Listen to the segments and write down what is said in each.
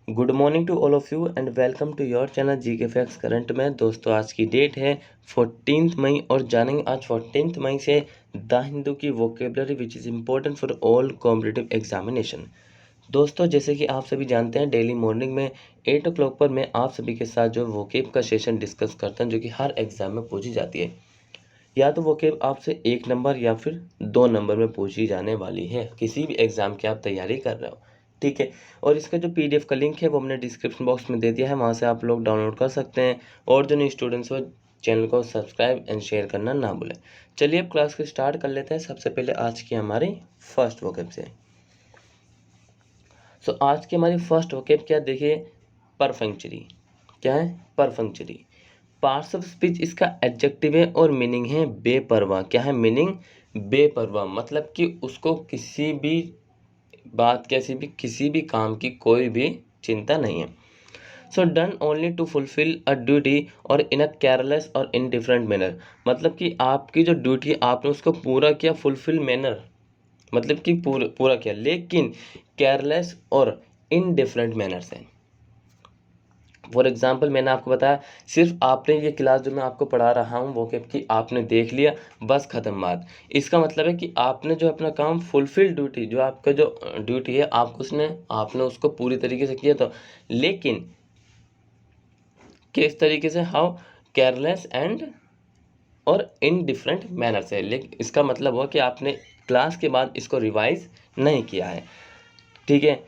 Good morning to all of you and welcome to your channel GK facts current में। दोस्तों आज की date है 14 मई और जानेंगे आज 14 मई से द हिंदू की vocabulary which is important for all competitive examination. दोस्तों जैसे कि आप सभी जानते हैं डेली मॉर्निंग में 8 o'clock पर मैं आप सभी के साथ जो वोकेब का सेशन डिस्कस करता हूं जो कि हर एग्ज़ाम में पूछी जाती है। या तो वोकेब आपसे 1 नंबर या फिर 2 नंबर में पूछी जाने वाली है, किसी भी एग्ज़ाम की आप तैयारी कर रहे हो, ठीक है। और इसका जो पीडीएफ का लिंक है वो हमने डिस्क्रिप्शन बॉक्स में दे दिया है, वहाँ से आप लोग डाउनलोड कर सकते हैं। और जो नए स्टूडेंट्स हो चैनल को सब्सक्राइब एंड शेयर करना ना भूलें। चलिए अब क्लास को स्टार्ट कर लेते हैं। सबसे पहले आज की हमारी फर्स्ट वोकेब से। सो आज की हमारी फर्स्ट वोकेब क्या देखिए, परफंक्चरी। क्या है? परफंक्चरी। पार्ट्स ऑफ स्पीच इसका एडजेक्टिव है और मीनिंग है बेपरवाह। क्या है मीनिंग? बेपरवाह, मतलब कि उसको किसी भी बात किसी भी काम की कोई भी चिंता नहीं है। So done only to fulfil a duty और इन अ केयरलेस और इनडिफरेंट मैनर, मतलब कि आपकी जो ड्यूटी आपने उसको पूरा किया, फुलफिल मैनर मतलब कि पूरा किया, लेकिन केयरलेस और इनडिफरेंट मैनर से। फॉर एग्जाम्पल मैंने आपको बताया, सिर्फ आपने ये क्लास जो मैं आपको पढ़ा रहा हूँ वोकेब की आपने देख लिया, बस ख़त्म बात। इसका मतलब है कि आपने जो अपना काम फुलफिल ड्यूटी, जो आपका जो ड्यूटी है आपने उसको पूरी तरीके से किया, तो लेकिन किस तरीके से? हाउ? केयरलेस एंड और इनडिफरेंट मैनर से। लेकिन इसका मतलब हुआ कि आपने क्लास के बाद इसको रिवाइज नहीं किया है, ठीक है।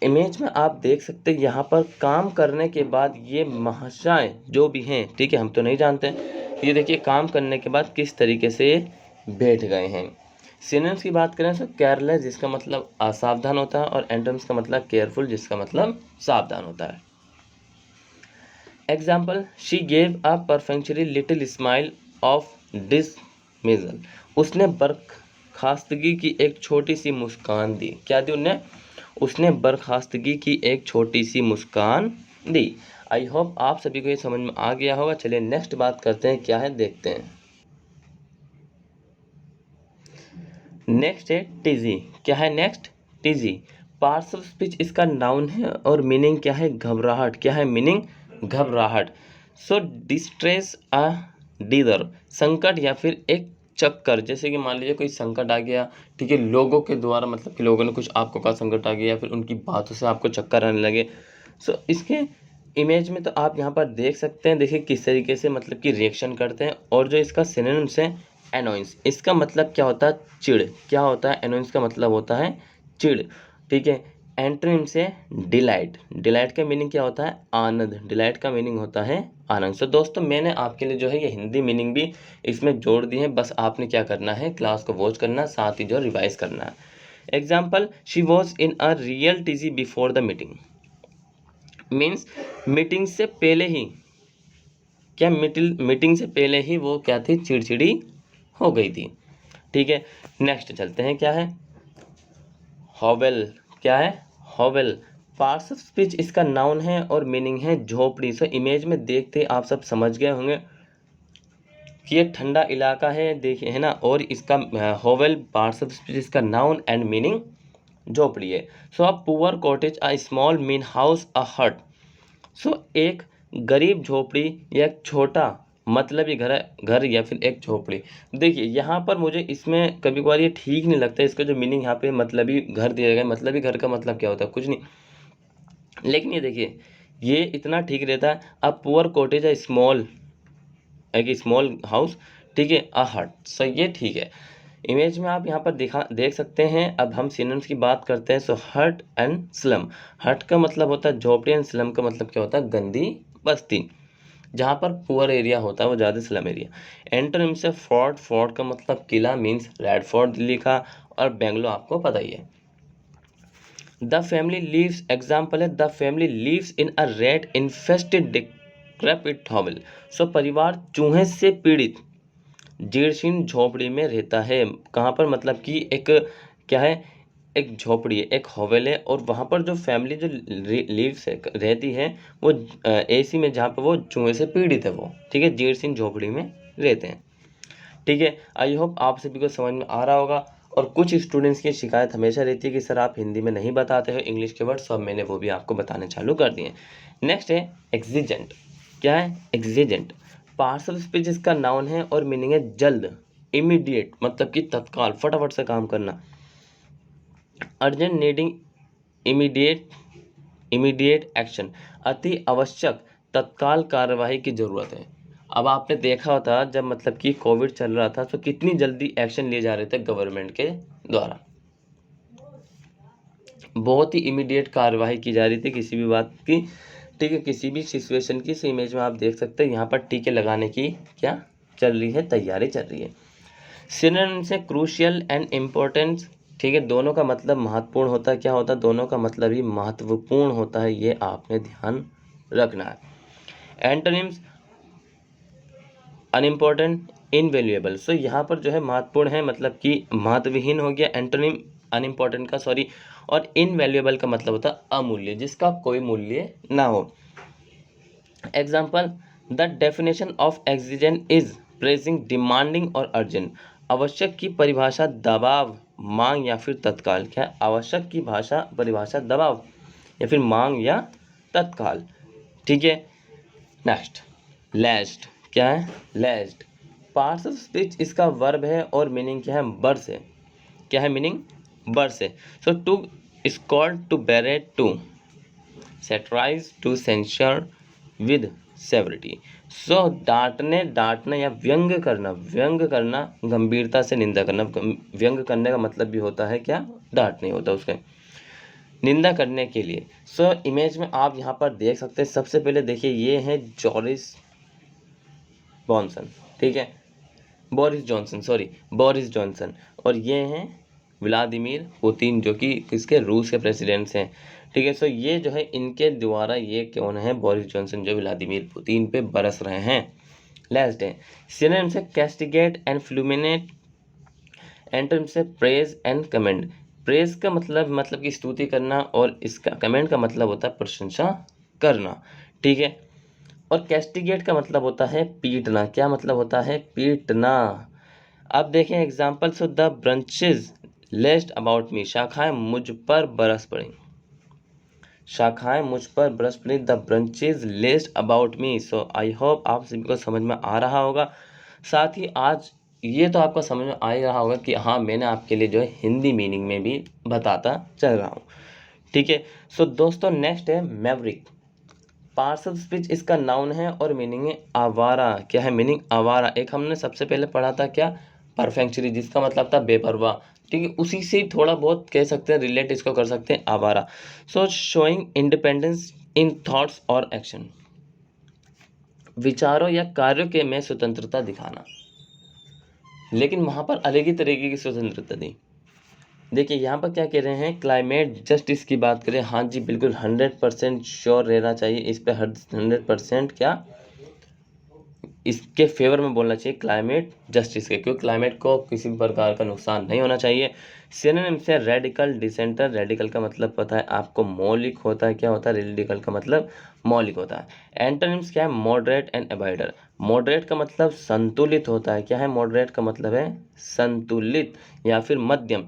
इमेज में आप देख सकते हैं यहाँ पर काम करने के बाद ये महाशय जो भी हैं, ठीक है, हम तो नहीं जानते, ये देखिए काम करने के बाद किस तरीके से बैठ गए हैं। सिनोनिम्स की बात करें तो केयरलेस जिसका मतलब असावधान होता है और एंटोनिम्स का मतलब केयरफुल जिसका मतलब सावधान होता है। Example, she gave a perfunctorily little smile of dismissal, उसने बर्खास्तगी की एक छोटी सी मुस्कान दी। क्या दी उन्हें? उसने बर्खास्तगी की एक छोटी सी मुस्कान दी। आई होप आप सभी को ये समझ में आ गया होगा। चलिए नेक्स्ट बात करते हैं, क्या है देखते हैं। नेक्स्ट है टीजी। क्या है next? TG. Parts of speech इसका नाउन है और मीनिंग क्या है? घबराहट। क्या है मीनिंग? घबराहट। सो डिस्ट्रेस अ डीदर, संकट या फिर एक चक्कर। जैसे कि मान लीजिए कोई संकट आ गया, ठीक है, लोगों के द्वारा, मतलब कि लोगों ने कुछ आपको कहा, संकट आ गया या फिर उनकी बातों से आपको चक्कर आने लगे। सो इसके इमेज में तो आप यहाँ पर देख सकते हैं, देखिए किस तरीके से मतलब कि रिएक्शन करते हैं। और जो इसका सिनोनिम्स है, एनोइंस, इसका मतलब क्या होता है? चिड़। क्या होता है? एनोइंस का मतलब होता है चिड़, ठीक है। एंटोनिम से डिलाइट। डिलाइट का मीनिंग क्या होता है? आनंद। डिलाइट का मीनिंग होता है आनंद। तो दोस्तों मैंने आपके लिए जो है ये हिंदी मीनिंग भी इसमें जोड़ दी है, बस आपने क्या करना है, क्लास को वॉच करना, साथ ही जो रिवाइज करना है। Example, she was in a real TG before the meeting, means meeting से पहले ही, क्या मीटिंग से पहले ही वो क्या थी? चिड़चिड़ी हो गई थी, ठीक है। नेक्स्ट चलते हैं, क्या है? हॉवेल। क्या है? हॉवेल। पार्ट्स ऑफ स्पीच इसका नाउन है और मीनिंग है झोपड़ी। सो इमेज में देखते आप सब समझ गए होंगे कि ये ठंडा इलाका है, देखिए है ना। और इसका हॉवेल पार्ट्स ऑफ स्पीच इसका नाउन एंड मीनिंग झोपड़ी है। So a poor cottage, a small mean house, a hut. So एक गरीब झोपड़ी या एक छोटा मतलबी घर या फिर एक झोपड़ी। देखिए यहाँ पर मुझे इसमें कभी कभार ये ठीक नहीं लगता, इसका जो मीनिंग यहाँ पे मतलबी घर दिया गया है। मतलबी घर का मतलब क्या होता है? कुछ नहीं, लेकिन ये देखिए ये इतना ठीक रहता है। अ पुअर कॉटेज, एक स्मॉल हाउस, ठीक है, अ हट। सो ये ठीक है। इमेज में आप यहाँ पर देख सकते हैं। अब हम सिनोनिम्स की बात करते हैं। सो हट एंड स्लम। हट का मतलब होता है झोपड़ी एंड स्लम का मतलब क्या होता है? गंदी बस्ती। जहाँ पर पुअर एरिया होता है वो ज़्यादा स्लम एरिया। एंटोनिम से फोर्ट। फोर्ट का मतलब किला, मीन्स रेड फोर्ट दिल्ली का, और बेंगलो आपको पता ही है। द फैमिली लीव्स, एग्जाम्पल है, the family lives in a rat infested decrepit hovel. So परिवार चूहे से पीड़ित जीर्ण झोपड़ी में रहता है। कहाँ पर? मतलब कि एक क्या है, एक झोपड़ी है, एक हॉवेल है, और वहाँ पर जो फैमिली जो लीव्स है रहती है वो एसी में, जहाँ पर वो चूहे से पीड़ित है वो, ठीक है, जीर्ण झोपड़ी में रहते हैं, ठीक है। आई होप आप सभी को समझ में आ रहा होगा। और कुछ स्टूडेंट्स की शिकायत हमेशा रहती है कि सर आप हिंदी में नहीं बताते हो इंग्लिश के वर्ड, सब मैंने वो भी आपको बताने चालू कर दिए। नेक्स्ट है एक्सिजेंट। क्या है एक्सिजेंट? पार्ट्स ऑफ स्पीच इसका नाउन है और मीनिंग है जल्द, इमीडिएट मतलब कि तत्काल, फटाफट से काम करना। अर्जेंट, नीडिंग इमीडिएट एक्शन, अति आवश्यक, तत्काल कार्यवाही की जरूरत है। अब आपने देखा होता जब मतलब कि कोविड चल रहा था तो कितनी जल्दी एक्शन लिए जा रहे थे गवर्नमेंट के द्वारा, बहुत ही इमीडिएट कार्यवाही की जा रही थी किसी भी बात की, ठीक है, किसी भी सिचुएशन की। इस इमेज में आप देख सकते हैं यहाँ पर टीके लगाने की क्या चल रही है, तैयारी चल रही है। सिनोनिम से क्रूशियल एंड इम्पोर्टेंट, ठीक है, दोनों का मतलब महत्वपूर्ण होता है, क्या होता है, दोनों का मतलब ही महत्वपूर्ण होता है, ये आपने ध्यान रखना है। Antonyms unimportant, invaluable. सो यहाँ पर जो है महत्वपूर्ण है मतलब कि महत्वहीन हो गया, एंटोनिम अनइम्पोर्टेंट का सॉरी, और इनवैल्यूएबल का मतलब होता है अमूल्य, जिसका कोई मूल्य ना हो। Example, the definition of exigent is pressing, demanding और अर्जेंट। आवश्यक की परिभाषा दबाव, मांग या फिर तत्काल। क्या है? आवश्यक की परिभाषा दबाव या फिर मांग या तत्काल, ठीक है। नेक्स्ट लेज्ड। क्या है? लेज्ड पार्ट्स ऑफ स्पीच इसका वर्ब है और मीनिंग क्या है? बर से। क्या है मीनिंग? बर से। So to scold, to berate, to satirize, to censure with severity. So डांटना या व्यंग करना, गंभीरता से निंदा करना। व्यंग करने का मतलब भी होता है क्या? डांटने होता है उसके, निंदा करने के लिए। सो इमेज में आप यहाँ पर देख सकते हैं, सबसे पहले देखिए ये है बोरिस जॉनसन, और ये हैं व्लादिमीर पुतिन, जो कि किसके? रूस के प्रेसिडेंट्स हैं, ठीक है। सो ये जो है इनके द्वारा, ये कौन है? बोरिस जॉनसन, जो व्लादिमीर पुतिन पे बरस रहे हैं। लास्ट है सिनोनिम से कैस्टिगेट एंड फ्लूमिनेट, एंटोनिम से प्रेज एंड कमेंड। प्रेज का मतलब कि स्तुति करना, और इसका कमेंट का मतलब होता है प्रशंसा करना, ठीक है। और कैस्टिगेट का मतलब होता है पीटना। क्या मतलब होता है? पीटना। अब देखें example, so the branches लेस्ड about me, शाखाएं मुझ पर बरस पड़ी, the branches लेस्ड about me. So I hope आप सभी को समझ में आ रहा होगा। साथ ही आज ये तो आपको समझ में आ ही रहा होगा कि हाँ, मैंने आपके लिए जो है हिंदी मीनिंग में भी बताता चल रहा हूँ, ठीक है। सो दोस्तों नेक्स्ट है मैवरिक। पार्ट्स ऑफ स्पीच इसका नाउन है और मीनिंग है आवारा। क्या है मीनिंग? आवारा। एक हमने सबसे पहले पढ़ा था क्या? परफेक्चुअली, जिसका मतलब था बेपरवाह, ठीक है। उसी से थोड़ा बहुत कह सकते हैं, रिलेट इसको कर सकते हैं, आवारा। सो शोइंग इंडिपेंडेंस इन थॉट्स और एक्शन, विचारों या कार्यों के में स्वतंत्रता दिखाना, लेकिन वहां पर अलग ही तरीके की स्वतंत्रता दी। देखिए यहाँ पर क्या कह रहे हैं, क्लाइमेट जस्टिस की बात करें, हाँ जी बिल्कुल 100% श्योर रहना चाहिए इस पे, 100% क्या इसके फेवर में बोलना चाहिए, क्लाइमेट जस्टिस के, क्योंकि क्लाइमेट को किसी भी प्रकार का नुकसान नहीं होना चाहिए। सिनोनिम से रेडिकल, डिसेंटर। रेडिकल का मतलब पता है आपको, मौलिक होता है। क्या होता है? रेडिकल का मतलब मौलिक होता है। एंटोनिम्स क्या है? Moderate and अवॉइडर। मॉडरेट का मतलब संतुलित होता है। क्या है? मॉडरेट का मतलब है संतुलित या फिर मध्यम,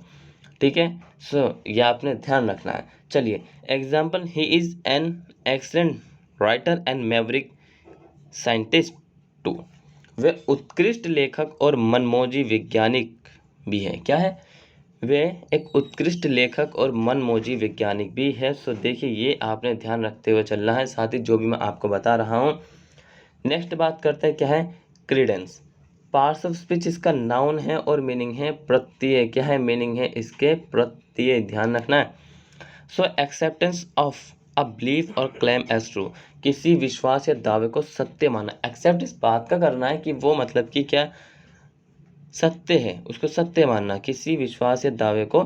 ठीक है। सो ये आपने ध्यान रखना है। चलिए example, he is an excellent writer and maverick scientist too. वे उत्कृष्ट लेखक और मनमोजी वैज्ञानिक भी है। क्या है? वे एक उत्कृष्ट लेखक और मनमोजी वैज्ञानिक भी है। सो देखिए ये आपने ध्यान रखते हुए चलना है, साथ ही जो भी मैं आपको बता रहा हूँ। नेक्स्ट बात करते हैं, क्या है? क्रीडेंस। पार्ट्स ऑफ स्पीच इसका नाउन है और मीनिंग है प्रत्यय। क्या है मीनिंग है इसके? प्रत्यय, ध्यान रखना है। सो एक्सेप्टेंस ऑफ अ बिलीफ और क्लेम एज ट्रू, किसी विश्वास या दावे को सत्य मानना। एक्सेप्ट इस बात का करना है कि वो मतलब कि क्या सत्य है, उसको सत्य मानना, किसी विश्वास या दावे को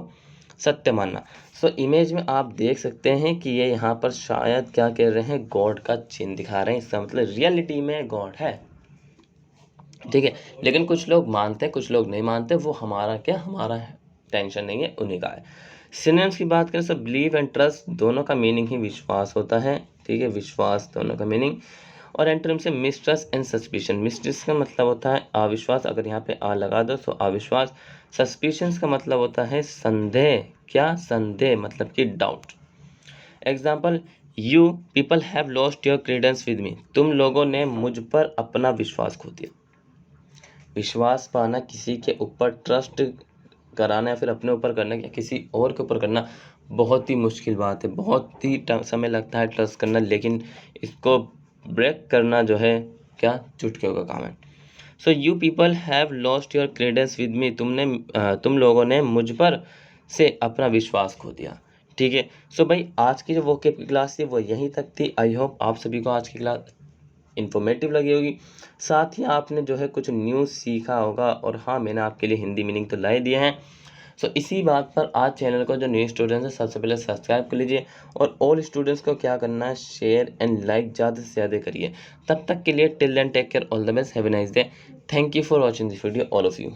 सत्य मानना। सो इमेज में आप देख सकते हैं कि ये यहाँ पर शायद क्या कह रहे हैं, गॉड का चिन्ह दिखा रहे हैं। इसका मतलब रियलिटी में गॉड है, ठीक है। लेकिन कुछ लोग मानते हैं, कुछ लोग नहीं मानते, वो हमारा क्या, हमारा टेंशन नहीं है, उन्हीं का है। सिनोनिम्स की बात करें तो बिलीव एंड ट्रस्ट, दोनों का मीनिंग ही विश्वास होता है, ठीक है, विश्वास दोनों का मीनिंग। और एंटोनिम से मिसट्रस्ट एंड सस्पिशन। मिसट्रस्ट का मतलब होता है अविश्वास, अगर यहाँ पे आ लगा दो तो अविश्वास। सस्पिशंस का मतलब होता है संदेह, क्या संदेह मतलब कि doubt. Example, you people have lost your Credence with me, तुम लोगों ने मुझ पर अपना विश्वास खो दिया। विश्वास पाना, किसी के ऊपर ट्रस्ट कराना या फिर अपने ऊपर करना या किसी और के ऊपर करना बहुत ही मुश्किल बात है, बहुत ही समय लगता है ट्रस्ट करना, लेकिन इसको ब्रेक करना जो है क्या चुटकियों का काम है। So you people have lost your Credence with me, तुम लोगों ने मुझ पर से अपना विश्वास खो दिया। ठीक है। सो भाई आज की जो वोकैब की क्लास थी वो यहीं तक थी। आई होप आप सभी को आज की क्लास इन्फॉर्मेटिव लगी होगी, साथ ही आपने जो है कुछ न्यूज़ सीखा होगा। और हाँ, मैंने आपके लिए हिंदी मीनिंग तो लाए दिए हैं। सो इसी बात पर आज चैनल को जो न्यू स्टूडेंट्स हैं सबसे पहले सब्सक्राइब कर लीजिए, और ऑल स्टूडेंट्स को क्या करना है, शेयर एंड लाइक ज़्यादा से ज़्यादा करिए। तब तक के लिए till then take care, all the best, have a nice day. Thank you for watching this video all of you.